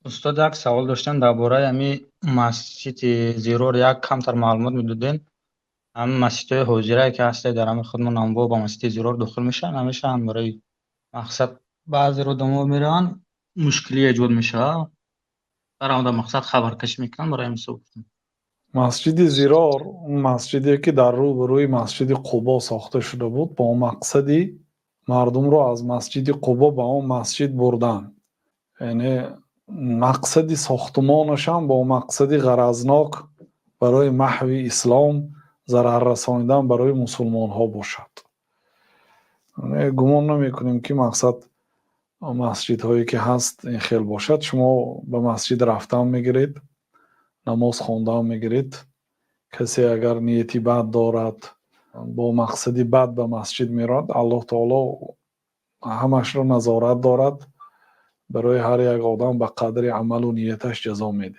استاد یک سوال داشتن درباره امی مسجد زیرور یک کمتر معلومات میدادین. هم مسجد حجره که هسته در همه خودمون انبو با مسجد زیرور داخل میشن همیشه هم برای مقصد بعضی رو دمو میرن مشکلی ایجاد میشه در آمده مقصد خبرکش میکنن برای امسو. مسجد زیرار اون مسجدی که در روبروی مسجد قبا ساخته شده بود با مقصدی مردم رو از مسجد قبا به اون مسجد بردن. یعنی مقصد ساختمانش هم با مقصد غرضناک برای محو اسلام ضرر رسانیدن برای مسلمان ها باشد. یعنی گمان نمی کنیم که مقصد مسجد هایی که هست این خیل باشد. شما به مسجد رفتن میگیرید، نماز خواندن میگیرید. کسی اگر نیتی بد دارد با مقصدی بد به مسجد میرد، الله تعالی همش را نظارت دارد، برای هر یک آدم به قدر عمل و نیتش جزا میده.